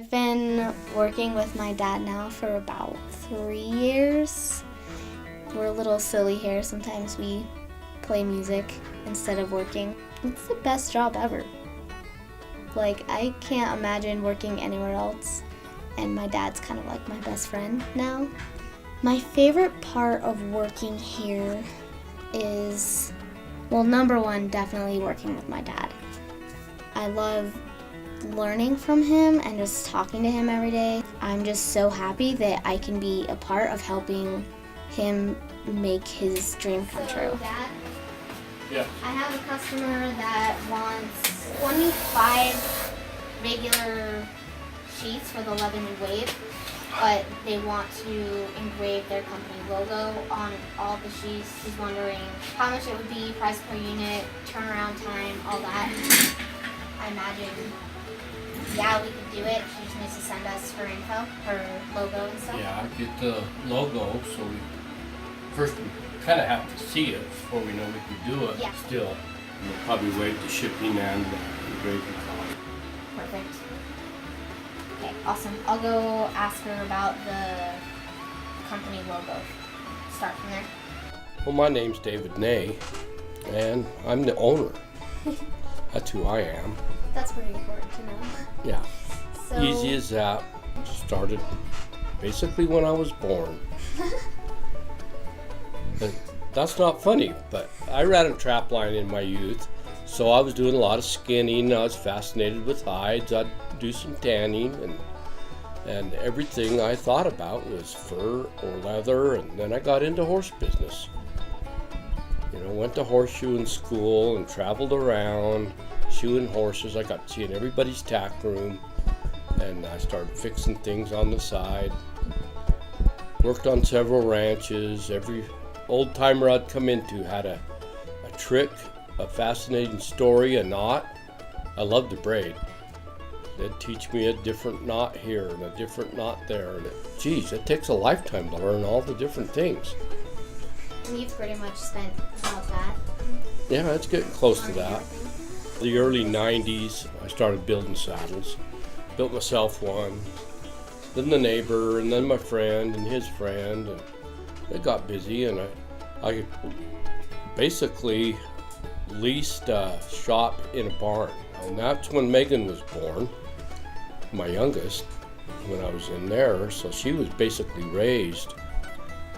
I've been working with my dad now for about 3 years. We're a little silly here. Sometimes we play music instead of working. It's the best job ever. Like, I can't imagine working anywhere else, and my dad's kind of like my best friend now. My favorite part of working here is, well, number one, definitely working with my dad. I love learning from him and just talking to him every day. I'm just so happy that I can be a part of helping him make his dream come true. Dad, yeah. I have a customer that wants 25 regular sheets for the Lebanon Wave, but they want to engrave their company logo on all the sheets. She's wondering how much it would be, price per unit, turnaround time, all that. I imagine, yeah, we could do it. She just needs to send us her info, her logo and stuff. Yeah, get the logo, so we kind of have to see it before we know we can do it. Yeah. Still, we'll probably waive the shipping and the engraving cost. Perfect. Okay, awesome. I'll go ask her about the company logo. Start from there. Well, my name's David Ney, and I'm the owner. That's who I am. That's pretty important to know. Yeah. So, Easy as that. Started basically when I was born. But that's not funny, but I ran a trap line in my youth, so I was doing a lot of skinning. I was fascinated with hides. I'd do some tanning, and everything I thought about was fur or leather, and then I got into horse business. You know, went to horseshoeing school and traveled around shoeing horses. I got to see in everybody's tack room, and I started fixing things on the side. Worked on several ranches. Every old timer I'd come into had a trick, a fascinating story, a knot. I loved the braid. They'd teach me a different knot here and a different knot there. And it takes a lifetime to learn all the different things. And you've pretty much spent about that. Yeah, it's getting close to that. The early 90s, I started building saddles. Built myself one, then the neighbor, and then my friend and his friend, and it got busy, and I basically leased a shop in a barn. And that's when Megan was born, my youngest, when I was in there. So she was basically raised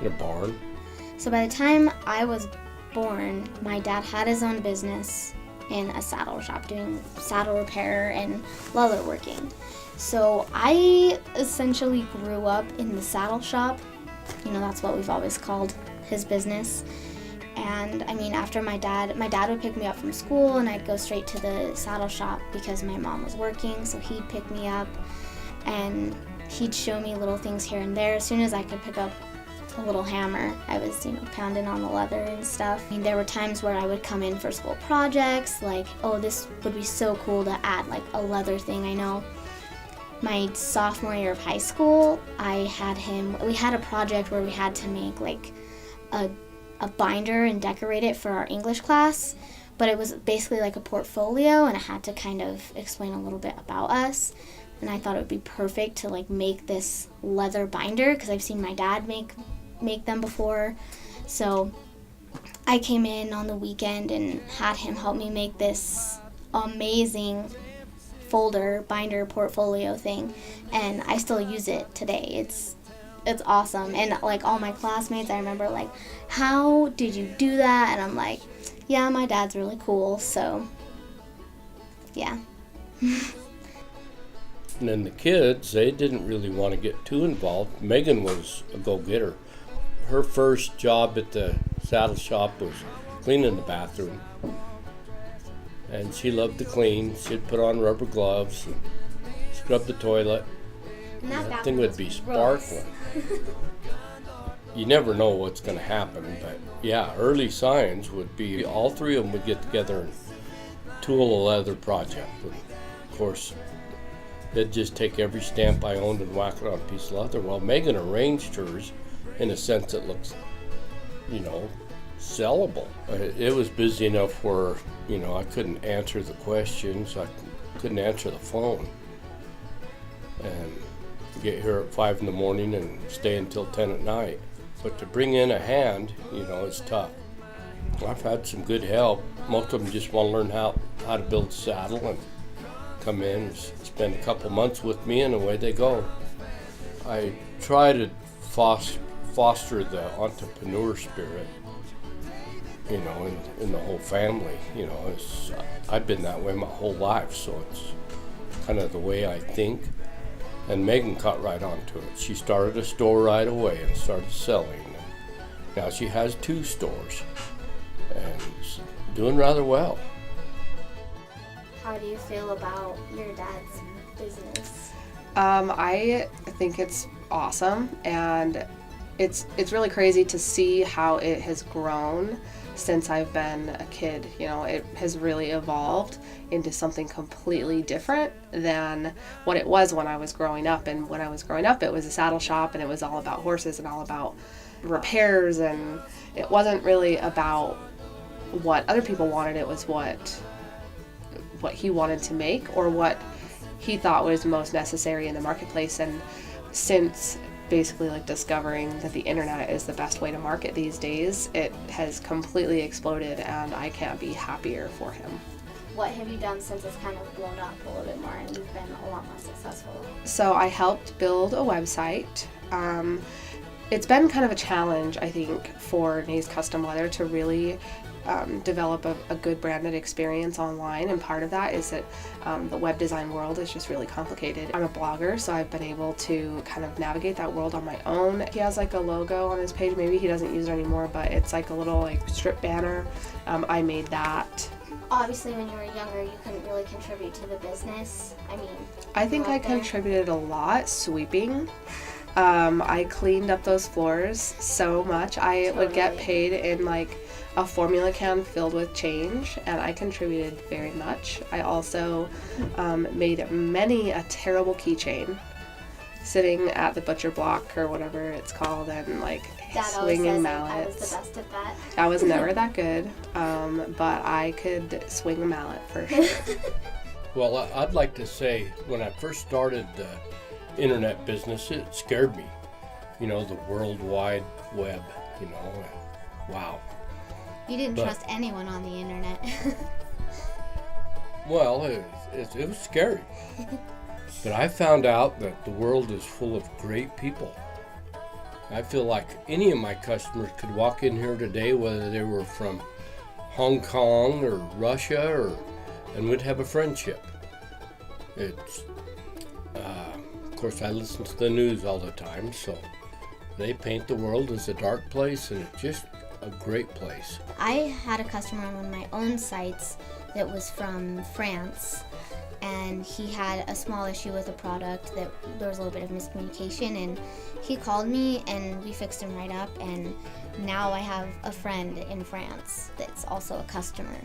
in a barn. So by the time I was born, my dad had his own business in a saddle shop doing saddle repair and leather working. So I essentially grew up in the saddle shop. You know, that's what we've always called his business. And I mean, after my dad would pick me up from school, and I'd go straight to the saddle shop because my mom was working, so he'd pick me up and he'd show me little things here and there. As soon as I could pick up a little hammer, I was, pounding on the leather and stuff. I mean, there were times where I would come in for school projects, like, oh, this would be so cool to add, like, a leather thing. I know my sophomore year of high school, we had a project where we had to make, like, a binder and decorate it for our English class, but it was basically like a portfolio, and it had to kind of explain a little bit about us. And I thought it would be perfect to, like, make this leather binder because I've seen my dad make them before. So I came in on the weekend and had him help me make this amazing folder, binder, portfolio thing, and I still use it today. It's awesome. And, like, all my classmates, I remember, like, how did you do that? And I'm like, yeah, my dad's really cool, so yeah. And then the kids, they didn't really want to get too involved. Megan was a go-getter. Her first job at the saddle shop was cleaning the bathroom. And she loved to clean. She'd put on rubber gloves and scrub the toilet. And that thing would be sparkling. You never know what's going to happen, but yeah, early signs would be all three of them would get together and tool a leather project. And of course, they'd just take every stamp I owned and whack it on a piece of leather. Well, Megan arranged hers in a sense that looks, sellable. It was busy enough where, I couldn't answer the questions. I couldn't answer the phone. and get here at 5 in the morning and stay until 10 at night. But to bring in a hand, it's tough. I've had some good help. Most of them just want to learn how to build a saddle and come in and spend a couple months with me, and away they go. I try to foster the entrepreneur spirit, in the whole family. I've been that way my whole life, so it's kind of the way I think. And Megan caught right onto it. She started a store right away and started selling. Now she has 2 stores and it's doing rather well. How do you feel about your dad's business? I think it's awesome, and it's really crazy to see how it has grown since I've been a kid. It has really evolved into something completely different than what it was when I was growing up. And when I was growing up, it was a saddle shop, and it was all about horses and all about repairs, and it wasn't really about what other people wanted. It was what he wanted to make, or what he thought was most necessary in the marketplace. And since basically discovering that the internet is the best way to market these days, it has completely exploded, and I can't be happier for him. What have you done since it's kind of blown up a little bit more and you've been a lot more successful? So I helped build a website. It's been kind of a challenge, I think, for Nays Custom Leather to really develop a good branded experience online, and part of that is that the web design world is just really complicated. I'm a blogger, so I've been able to kind of navigate that world on my own. He has a logo on his page. Maybe he doesn't use it anymore, but it's a little strip banner. I made that. Obviously, when you were younger, you couldn't really contribute to the business. I think I contributed a lot sweeping. I cleaned up those floors so much. I would get paid in a formula can filled with change, and I contributed very much. I also made many a terrible keychain sitting at the butcher block or whatever it's called, and swinging mallets. I was the best at that. I was never that good, but I could swing a mallet for sure. Well, I'd like to say when I first started the internet business, it scared me. The World Wide Web, wow. You didn't trust anyone on the internet. Well, it was scary. But I found out that the world is full of great people. I feel like any of my customers could walk in here today, whether they were from Hong Kong or Russia, and we'd have a friendship. Of course, I listen to the news all the time, so they paint the world as a dark place, and it's just a great place. I had a customer on one of my own sites that was from France, and he had a small issue with a product that there was a little bit of miscommunication, and he called me and we fixed him right up, and now I have a friend in France that's also a customer.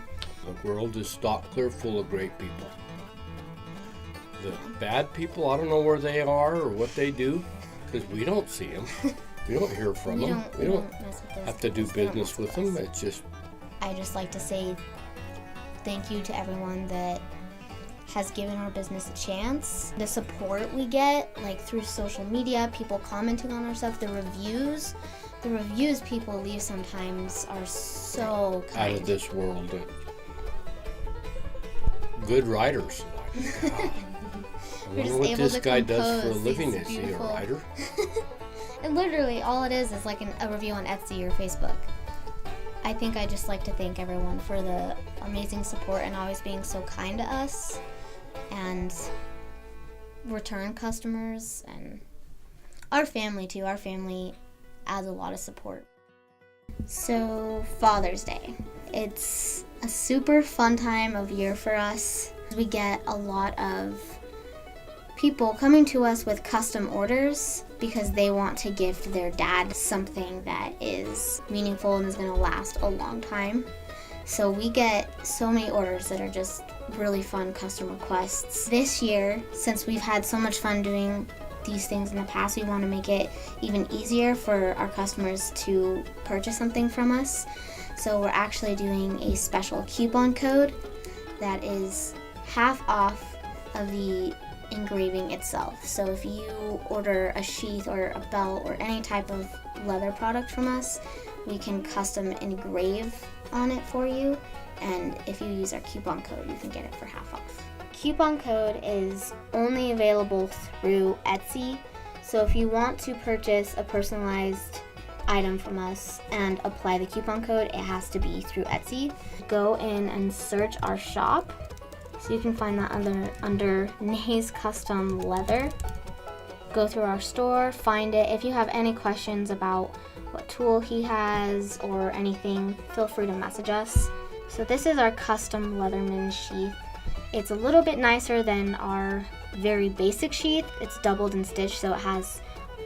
The world is stock clear full of great people. The bad people, I don't know where they are or what they do, because we don't see them. We don't hear from them. We don't have to do business with them. It's just... I just like to say thank you to everyone that has given our business a chance. The support we get, through social media, people commenting on our stuff, the reviews people leave sometimes are so kind. Out of this world. Good writers. I wonder what this guy does for a living. Is he a writer? And literally all it is a review on Etsy or Facebook. I think I just like to thank everyone for the amazing support and always being so kind to us, and return customers, and our family too. Our family adds a lot of support. So Father's Day. It's a super fun time of year for us. We get a lot of people coming to us with custom orders because they want to gift their dad something that is meaningful and is going to last a long time. So we get so many orders that are just really fun custom requests. This year, since we've had so much fun doing these things in the past, we want to make it even easier for our customers to purchase something from us. So we're actually doing a special coupon code that is half off of the engraving itself. So if you order a sheath or a belt or any type of leather product from us, we can custom engrave on it for you. And if you use our coupon code, you can get it for half off. Coupon code is only available through Etsy. So if you want to purchase a personalized item from us and apply the coupon code, it has to be through Etsy. Go in and search our shop. So you can find that under Nays Custom Leather. Go through our store, find it. If you have any questions about what tool he has or anything, feel free to message us. So this is our custom Leatherman sheath. It's a little bit nicer than our very basic sheath. It's doubled and stitched, so it has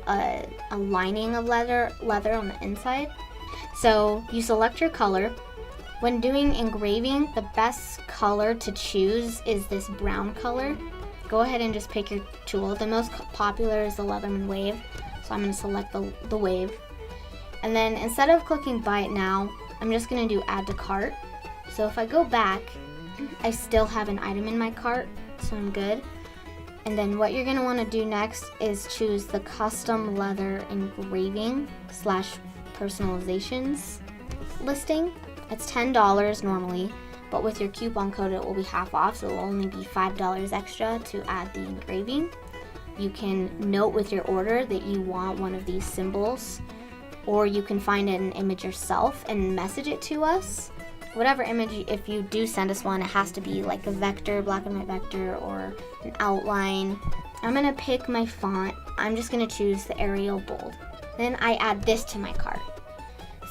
a lining of leather on the inside. So you select your color. When doing engraving, the best color to choose is this brown color. Go ahead and just pick your tool. The most popular is the Leatherman Wave, so I'm going to select the Wave. And then instead of clicking buy it now, I'm just going to do add to cart. So if I go back, I still have an item in my cart, so I'm good. And then what you're going to want to do next is choose the custom leather engraving / personalizations listing. It's $10 normally, but with your coupon code it will be half off, so it will only be $5 extra to add the engraving. You can note with your order that you want one of these symbols, or you can find an image yourself and message it to us. Whatever image, if you do send us one, it has to be like a vector, black and white vector, or an outline. I'm gonna pick my font. I'm just gonna choose the Arial Bold. Then I add this to my cart.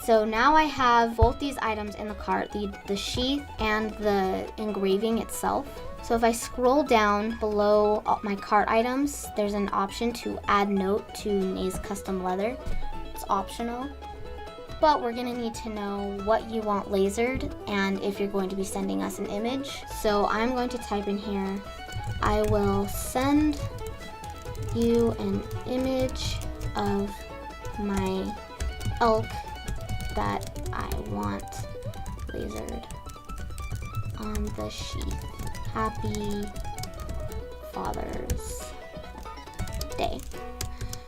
So now I have both these items in the cart, the sheath and the engraving itself. So if I scroll down below my cart items, there's an option to add note to Nays Custom Leather. It's optional, but we're gonna need to know what you want lasered and if you're going to be sending us an image. So I'm going to type in here, I will send you an image of my elk that I want lasered on the sheath. Happy Father's Day.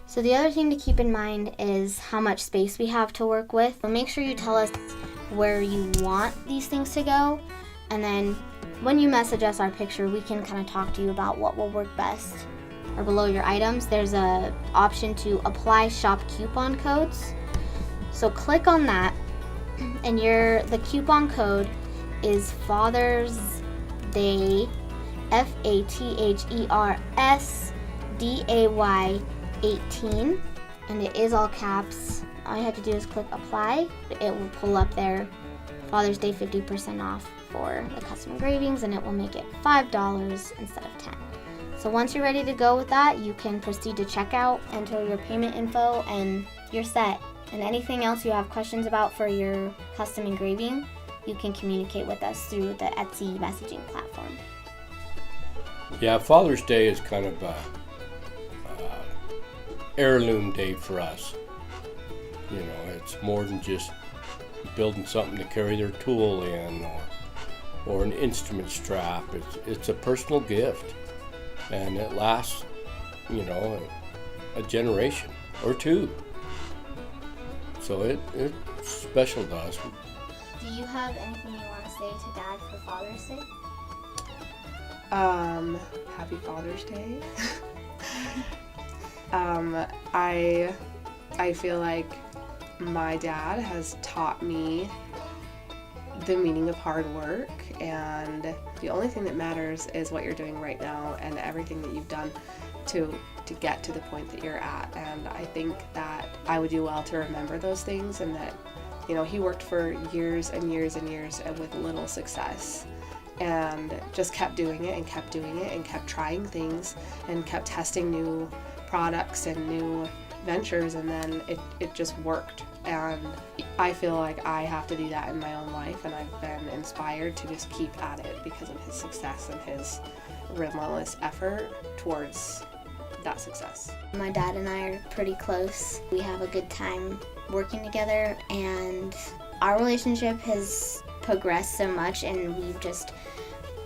So the other thing to keep in mind is how much space we have to work with. So make sure you tell us where you want these things to go, and then when you message us our picture, we can kind of talk to you about what will work best. Or below your items, there's a option to apply shop coupon codes. So click on that, and the coupon code is Father's Day, FATHERSDAY 18, and it is all caps. All you have to do is click apply. It will pull up there, Father's Day 50% off for the custom engravings, and it will make it $5 instead of $10. So once you're ready to go with that, you can proceed to checkout, enter your payment info, and you're set. And anything else you have questions about for your custom engraving, you can communicate with us through the Etsy messaging platform. Yeah, Father's Day is kind of a heirloom day for us. You know, it's more than just building something to carry their tool in or an instrument strap. It's a personal gift, and it lasts, you know, a generation or two. So it's special to us. Do you have anything you want to say to Dad for Father's Day? Happy Father's Day. I feel like my dad has taught me the meaning of hard work, and the only thing that matters is what you're doing right now and everything that you've done to get to the point that you're at. And I think that I would do well to remember those things, and that, you know, he worked for years and years and years with little success and just kept doing it and kept doing it and kept trying things and kept testing new products and new ventures, and then it just worked. And I feel like I have to do that in my own life, and I've been inspired to just keep at it because of his success and his relentless effort towards that success. My dad and I are pretty close. We have a good time working together, and our relationship has progressed so much, and we've just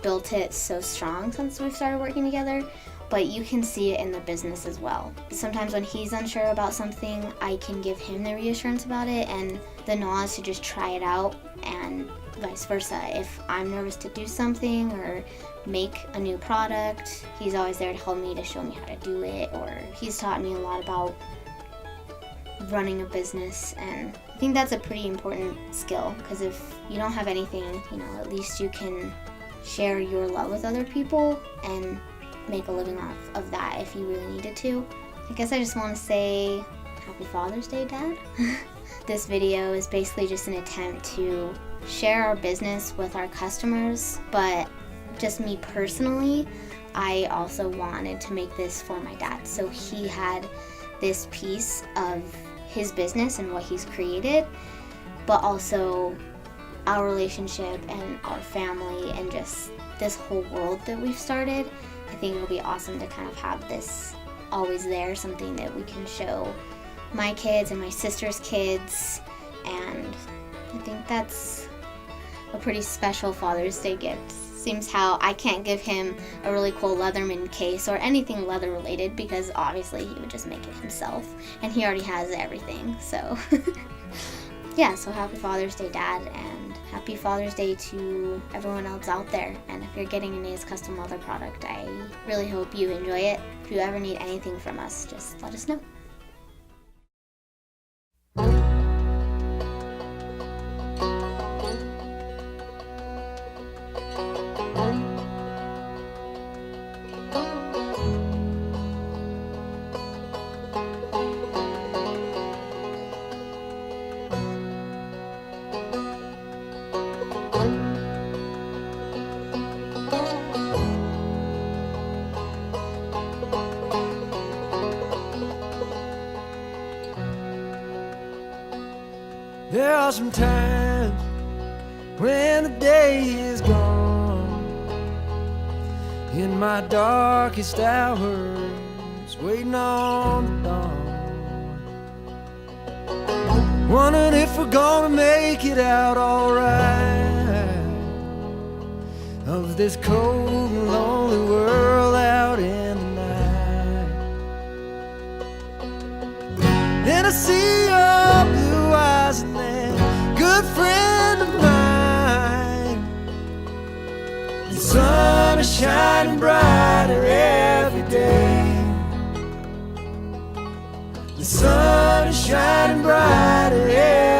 built it so strong since we've started working together. but you can see it in the business as well. Sometimes when he's unsure about something, I can give him the reassurance about it and the knowledge to just try it out, and vice versa. If I'm nervous to do something or make a new product, he's always there to help me, to show me how to do it, or he's taught me a lot about running a business, and I think that's a pretty important skill, because if you don't have anything, at least you can share your love with other people and make a living off of that if you really needed to. I guess I just want to say Happy Father's Day, Dad. This video is basically just an attempt to share our business with our customers, but just me personally, I also wanted to make this for my dad, so he had this piece of his business and what he's created, but also our relationship and our family and just this whole world that we've started. I think it'll be awesome to kind of have this always there, something that we can show my kids and my sister's kids, and I think that's a pretty special Father's Day gift. Seems how I can't give him a really cool Leatherman case or anything leather related, because obviously he would just make it himself, and he already has everything, so yeah, so happy Father's Day, Dad, and happy Father's Day to everyone else out there. And if you're getting a Naze Custom Leather product, I really hope you enjoy it. If you ever need anything from us, just let us know. There are some times when the day is gone, in my darkest hours, waiting on the dawn, wondering if we're gonna make it out alright, of this cold and lonely world out in the night. Then I see your blue eyes and that good friend of mine. The sun is shining brighter every day. The sun is shining brighter every day.